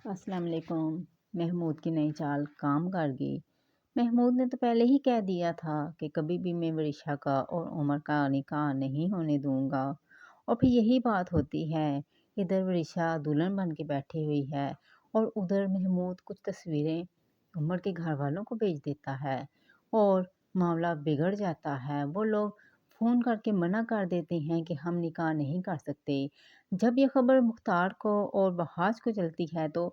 अस्सलाम वालेकुम। महमूद की नई चाल काम कर गई। महमूद ने तो पहले ही कह दिया था कि कभी भी मैं वरिशा का और उमर का निकाह नहीं होने दूंगा। और फिर यही बात होती है। इधर वरिशा दुल्हन बन के बैठी हुई है और उधर महमूद कुछ तस्वीरें उमर के घर वालों को भेज देता है और मामला बिगड़ जाता है। वो लोग फ़ोन करके मना कर देते हैं कि हम निकाह नहीं कर सकते। जब ये खबर मुख्तार को और बहाज को चलती है तो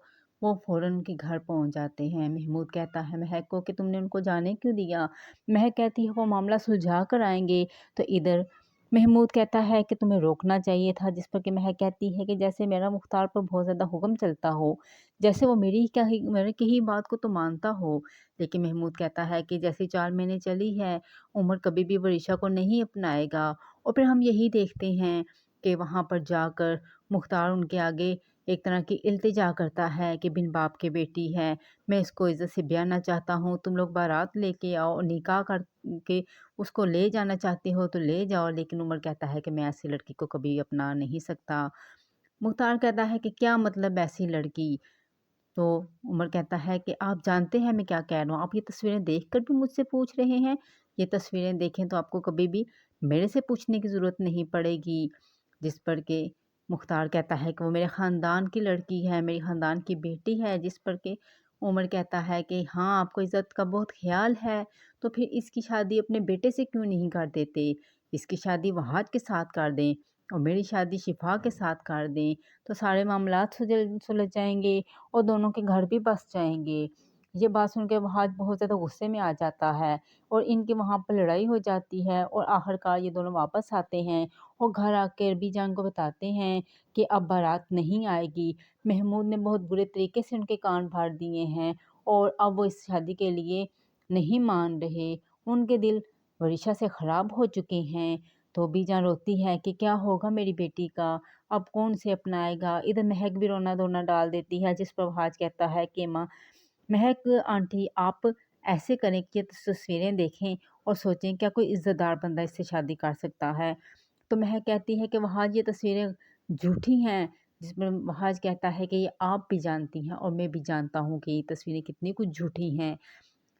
वो फ़ौरन उनके घर पहुंच जाते हैं। महमूद कहता है महक को कि तुमने उनको जाने क्यों दिया। महक कहती है वो मामला सुलझा कर आएंगे। तो इधर महमूद कहता है कि तुम्हें रोकना चाहिए था, जिस पर कि महक कहती है कि जैसे मेरा मुख्तार पर बहुत ज़्यादा हुक्म चलता हो, जैसे वो मेरे की ही बात को तो मानता हो। लेकिन महमूद कहता है कि जैसी चाल मैंने चली है, उमर कभी भी वरिशा को नहीं अपनाएगा। और फिर हम यही देखते हैं कि वहाँ पर जाकर मुख्तार उनके आगे एक तरह की इल्तिजा करता है कि बिन बाप के बेटी है, मैं इसको इज़्ज़त से ब्याहना चाहता हूँ, तुम लोग बारात लेके आओ, निकाह करके उसको ले जाना चाहते हो तो ले जाओ। लेकिन उमर कहता है कि मैं ऐसी लड़की को कभी अपना नहीं सकता। मुख्तार कहता है कि क्या मतलब ऐसी लड़की। तो उमर कहता है कि आप जानते हैं मैं क्या कह रहा हूँ, आप ये तस्वीरें देखकर भी मुझसे पूछ रहे हैं। ये तस्वीरें देखें तो आपको कभी भी मेरे से पूछने की ज़रूरत नहीं पड़ेगी। जिस पर के मुख्तार कहता है कि वो मेरे ख़ानदान की लड़की है, मेरे ख़ानदान की बेटी है। जिस पर के उमर कहता है कि हाँ, आपको इज़्ज़त का बहुत ख़्याल है, तो फिर इसकी शादी अपने बेटे से क्यों नहीं कर देते? इसकी शादी वहाज के साथ कर दें और मेरी शादी शिफा के साथ कर दें, तो सारे मामलात सुलझ जाएंगे और दोनों के घर भी बस जाएंगे। ये बात सुन के वहाज बहुत ज़्यादा गुस्से में आ जाता है और इनकी वहाँ पर लड़ाई हो जाती है और आखिरकार ये दोनों वापस आते हैं और घर आकर अब्बी जान को बताते हैं कि अब बारात नहीं आएगी। महमूद ने बहुत बुरे तरीके से उनके कान भर दिए हैं और अब वो इस शादी के लिए नहीं मान रहे। उनके दिल वरिशा से ख़राब हो चुके हैं। तो अब्बी जान रोती है कि क्या होगा मेरी बेटी का, अब कौन से अपनाएगा। इधर महक भी रोना धोना डाल देती है, जिस पर वहाज कहता है कि माँ महक आंटी आप ऐसे करें कि ये तस्वीरें देखें और सोचें क्या कोई इज़्ज़तदार बंदा इससे शादी कर सकता है। तो महक कहती है कि वहाज ये तस्वीरें झूठी हैं। जिस पर वहाज कहता है कि ये आप भी जानती हैं और मैं भी जानता हूँ कि ये तस्वीरें कितनी कुछ झूठी हैं।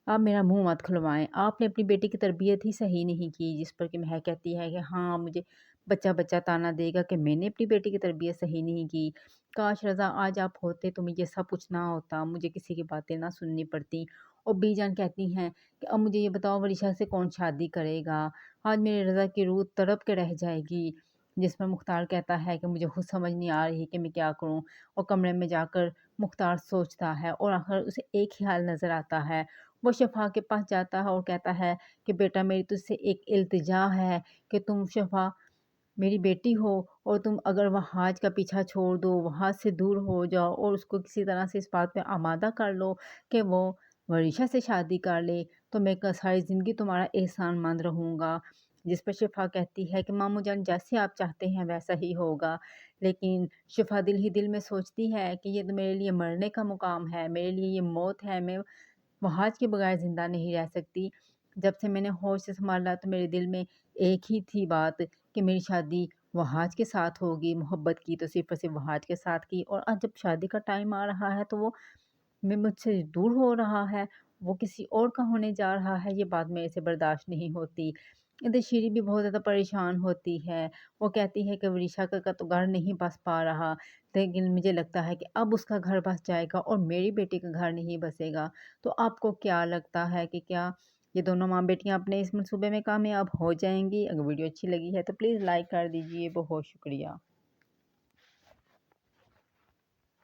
आप मेरा मुँह मत खुलवाएँ, आपने अपनी बेटी की तरबियत ही सही नहीं की। जिस पर कि महक कहती है कि हाँ, मुझे बच्चा-बच्चा ताना देगा कि मैंने अपनी बेटी की तरबियत सही नहीं की। काश रज़ा आज आप होते तो मुझे सब कुछ ना होता, मुझे किसी की बातें ना सुननी पड़ती। और बीजान कहती हैं कि अब मुझे ये बताओ वरिशा से कौन शादी करेगा? आज मेरी रज़ा की रूह तड़प के रह जाएगी। जिस पर मुख्तार कहता है कि मुझे खुद समझ नहीं आ रही कि मैं क्या करूँ। और कमरे में जाकर मुख्तार सोचता है और आखिर उसे एक ख़्याल नज़र आता है। वो शफ़ा के पास जाता है और कहता है कि बेटा मेरी तुझसे एक इल्तिजा है कि तुम शफ़ा मेरी बेटी हो और तुम अगर वहाज का पीछा छोड़ दो, वहाज से दूर हो जाओ और उसको किसी तरह से इस बात पे आमादा कर लो कि वो वरिशा से शादी कर ले, तो मैं सारी ज़िंदगी तुम्हारा एहसानमंद रहूँगा। जिस पर शिफ़ा कहती है कि मामू जान जैसे आप चाहते हैं वैसा ही होगा। लेकिन शिफ़ा दिल ही दिल में सोचती है कि ये तो मेरे लिए मरने का मुकाम है, मेरे लिए ये मौत है, मैं वहाज के बगैर ज़िंदा नहीं रह सकती। जब से मैंने होश से संभाला तो मेरे दिल में एक ही थी बात कि मेरी शादी वहाज के साथ होगी। मोहब्बत की तो सिर्फ़ और सिर्फ़ वहाज के साथ की, और आज जब शादी का टाइम आ रहा है तो वो मैं मुझसे दूर हो रहा है, वो किसी और का होने जा रहा है, ये बात मेरे से बर्दाश्त नहीं होती। इधर शीरी भी बहुत ज़्यादा परेशान होती है। वो कहती है कि वरिशा का तो घर नहीं बस पा रहा, लेकिन मुझे लगता है कि अब उसका घर बस जाएगा और मेरी बेटी का घर नहीं बसेगा। तो आपको क्या लगता है कि क्या ये दोनों माँ-बेटियाँ अपने इस मंसूबे में कामयाब हो जाएँगी? अगर वीडियो अच्छी लगी है तो प्लीज़ लाइक कर दीजिए। बहुत शुक्रिया।